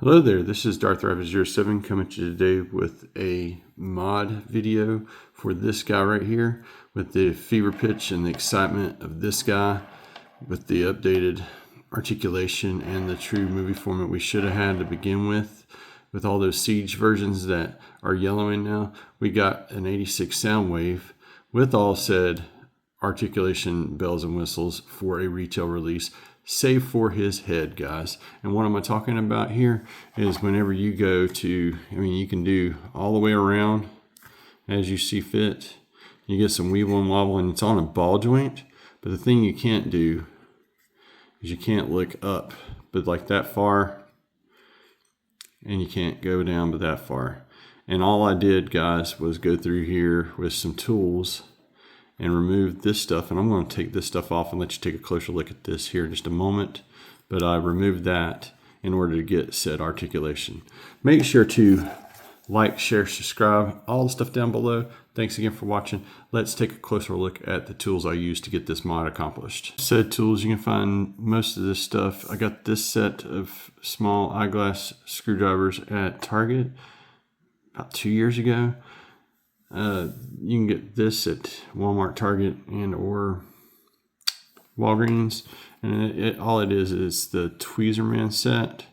Hello there, this is Darth Rabbit 07 coming to you today with a mod video for this guy right here with the fever pitch and the excitement of this guy with the updated articulation and the true movie format we should have had to begin with all those Siege versions that are yellowing now. We got an 86 Soundwave with all said articulation bells and whistles for a retail release, save for his head, guys. And what am I talking about here is whenever you go to, you can do all the way around as you see fit. You get some weeble and wobble, and it's on a ball joint. But the thing you can't do is you can't look up, but like that far, and you can't go down but that far. And all I did, guys, was go through here with some tools and remove this stuff, and I'm going to take this stuff off and let you take a closer look at this here in just a moment. But I removed that in order to get said articulation. Make sure to like, share, subscribe, all the stuff down below. Thanks again for watching. Let's take a closer look at the tools I used to get this mod accomplished. Said tools, you can find most of this stuff. I got this set of small eyeglass screwdrivers at Target about 2 years ago. You can get this at Walmart, Target, and or Walgreens. And all it is the Tweezerman set.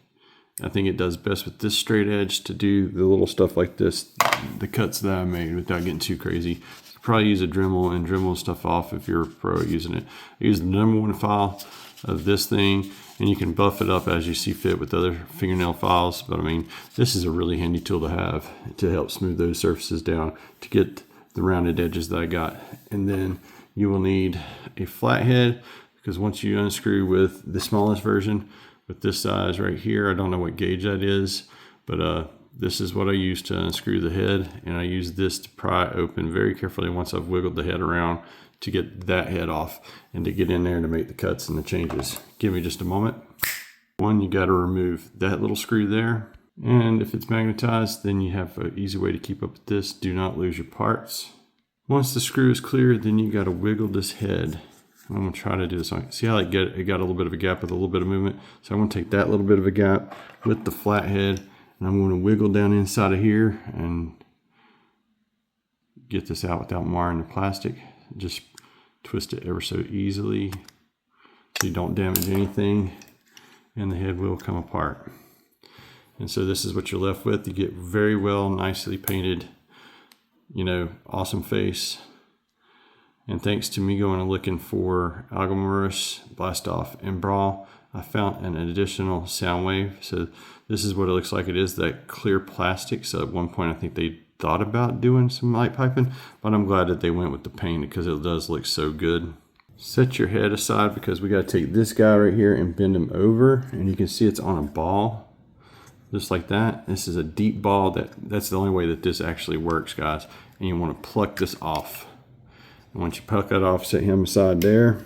I think it does best with this straight edge to do the little stuff like this, the cuts that I made without getting too crazy. You could probably use a Dremel and Dremel stuff off if you're a pro at using it. I use the #1 file of this thing, and you can buff it up as you see fit with other fingernail files. But this is a really handy tool to have to help smooth those surfaces down to get the rounded edges that I got. And then you will need a flathead, because once you unscrew with the smallest version with this size right here, I don't know what gauge that is, but this is what I use to unscrew the head, and I use this to pry open very carefully once I've wiggled the head around to get that head off and to get in there to make the cuts and the changes. Give me just a moment. One, you got to remove that little screw there, and if it's magnetized, then you have an easy way to keep up with this. Do not lose your parts. Once the screw is clear, then you got to wiggle this head. I'm going to try to do this. See how it got a little bit of a gap with a little bit of movement? So I'm going to take that little bit of a gap with the flat head, and I'm going to wiggle down inside of here and get this out without marring the plastic. Just twist it ever so easily so you don't damage anything, and the head will come apart. And so this is what you're left with. You get very well, nicely painted, awesome face. And thanks to me going and looking for Algomorus, Blast Off, and Brawl, I found an additional Soundwave. So this is what it looks like. It is that clear plastic. So at one point I think they thought about doing some light piping, but I'm glad that they went with the paint because it does look so good. Set your head aside because we got to take this guy right here and bend him over, and you can see it's on a ball just like that. This is a deep ball. That's the only way that this actually works, guys. And you want to pluck this off. And once you pluck that off, set him aside there,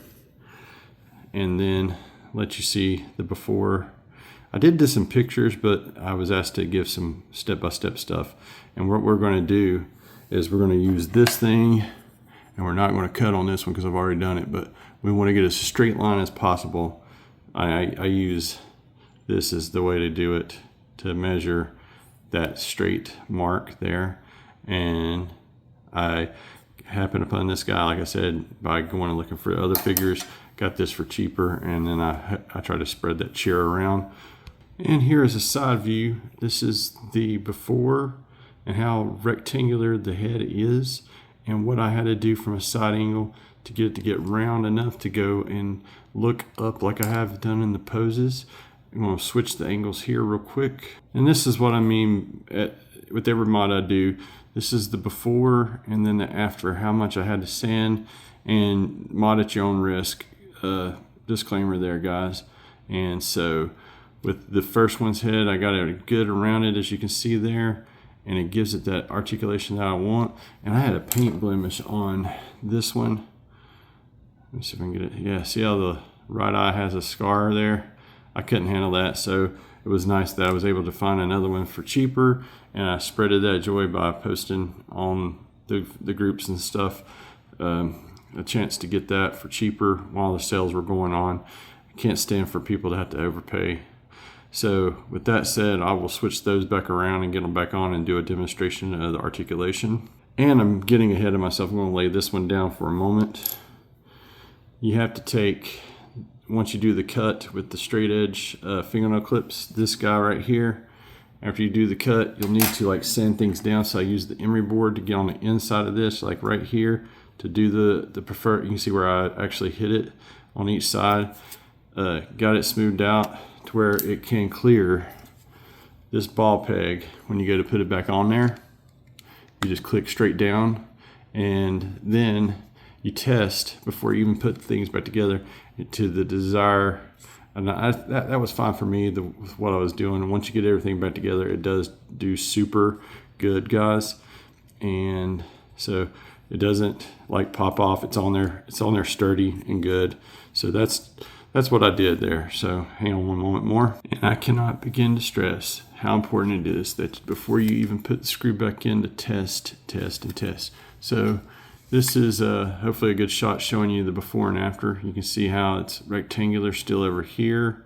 and then let you see the before. I did this in pictures, but I was asked to give some step-by-step stuff. And what we're going to do is we're going to use this thing, and we're not going to cut on this one because I've already done it, but we want to get as straight line as possible. I use this as the way to do it, to measure that straight mark there. And I happened upon this guy, like I said, by going and looking for other figures. Got this for cheaper, and then I try to spread that chair around. And here is a side view. This is the before and how rectangular the head is, and what I had to do from a side angle to get round enough to go and look up like I have done in the poses. I'm going to switch the angles here real quick. And this is what I mean with every mod I do. This is the before and then the after, how much I had to sand, and mod at your own risk. Disclaimer there, guys. And so with the first one's head, I got it good around it, as you can see there, and it gives it that articulation that I want. And I had a paint blemish on this one. Let me see if I can get it. Yeah, see how the right eye has a scar there? I couldn't handle that, so it was nice that I was able to find another one for cheaper, and I spreaded that joy by posting on the groups and stuff a chance to get that for cheaper while the sales were going on. I can't stand for people to have to overpay. So with that said, I will switch those back around and get them back on and do a demonstration of the articulation. And I'm getting ahead of myself. I'm going to lay this one down for a moment. You have to take, once you do the cut with the straight edge fingernail clips, this guy right here, after you do the cut, you'll need to like sand things down. So I use the emery board to get on the inside of this, like right here, to do the preferred. You can see where I actually hit it on each side. Got it smoothed out to where it can clear this ball peg. When you go to put it back on there, you just click straight down, and then you test before you even put things back together to the desired. And that was fine for me with what I was doing. Once you get everything back together, it does do super good, guys. And so it doesn't like pop off. It's on there sturdy and good. So that's what I did there. So hang on one moment more. And I cannot begin to stress how important it is that before you even put the screw back in, to test, and test. So this is hopefully a good shot showing you the before and after. You can see how it's rectangular still over here,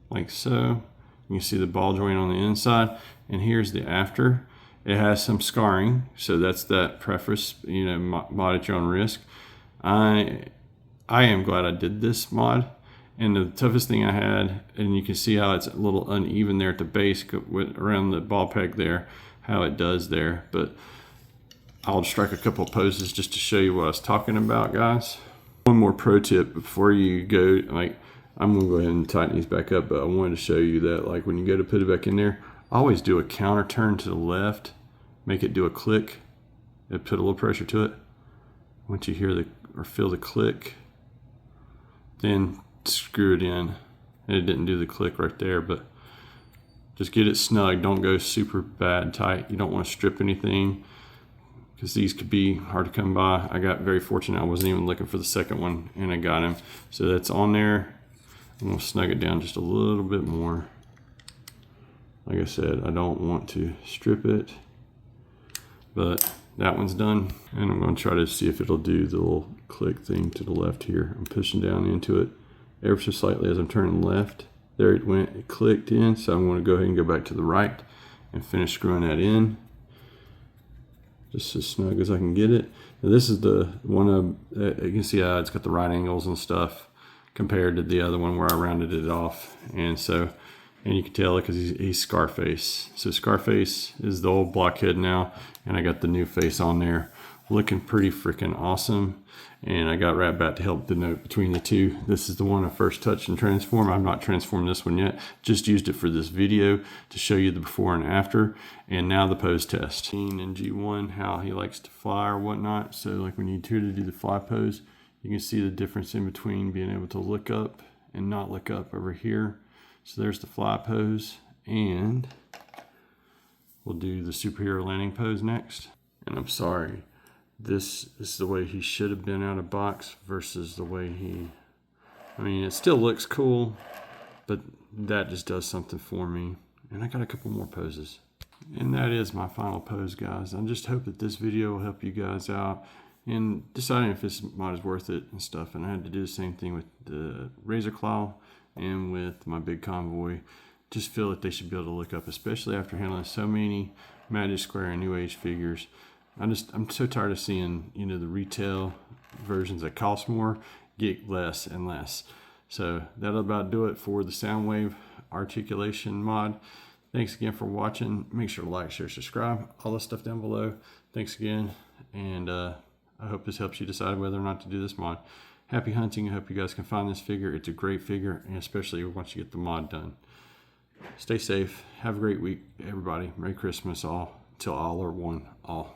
like so. You can see the ball joint on the inside, and here's the after. It has some scarring, so that's that preface, you know, mod at your own risk. I am glad I did this mod. And the toughest thing I had, and you can see how it's a little uneven there at the base around the ball peg there, how it does there. But I'll strike a couple of poses just to show you what I was talking about, guys. One more pro tip before you go, like, I'm gonna go ahead and tighten these back up, but I wanted to show you that, like, when you go to put it back in there, always do a counter turn to the left, make it do a click, and put a little pressure to it. Once you hear or feel the click, then screw it in. And it didn't do the click right there, but just get it snug. Don't go super bad tight. You don't want to strip anything, because these could be hard to come by. I got very fortunate. I wasn't even looking for the second one, and I got him. So that's on there. I'm gonna snug it down just a little bit more. Like I said, I don't want to strip it, but that one's done. And I'm gonna try to see if it'll do the little click thing to the left here. I'm pushing down into it ever so slightly as I'm turning left. There it went, it clicked in. So I'm gonna go ahead and go back to the right and finish screwing that in, just as snug as I can get it. Now this is the one you can see how it's got the right angles and stuff compared to the other one where I rounded it off. And you can tell it because he's Scarface. So Scarface is the old blockhead now, and I got the new face on there, looking pretty freaking awesome. And I got Rat Bat to help denote between the two. This is the one I first touched and transformed. I've not transformed this one yet. Just used it for this video to show you the before and after. And now the pose test. In G1, how he likes to fly or whatnot. So like when you need to do the fly pose, you can see the difference in between being able to look up and not look up over here. So there's the fly pose, and we'll do the superhero landing pose next. And I'm sorry, this is the way he should have been out of box versus the way I mean, it still looks cool, but that just does something for me. And I got a couple more poses. And that is my final pose, guys. I just hope that this video will help you guys out in deciding if this mod is worth it and stuff. And I had to do the same thing with the Razor Claw and with my big convoy. Just feel that they should be able to look up, especially after handling so many Magic Square and New Age figures. I'm so tired of seeing, you know, the retail versions that cost more get less and less. So that'll about do it for the Soundwave articulation mod. Thanks again for watching. Make sure to like, share, subscribe, all the stuff down below. Thanks again, and I hope this helps you decide whether or not to do this mod. Happy hunting. I hope you guys can find this figure. It's a great figure, and especially once you get the mod done. Stay safe. Have a great week, everybody. Merry Christmas all. Till all are one. All.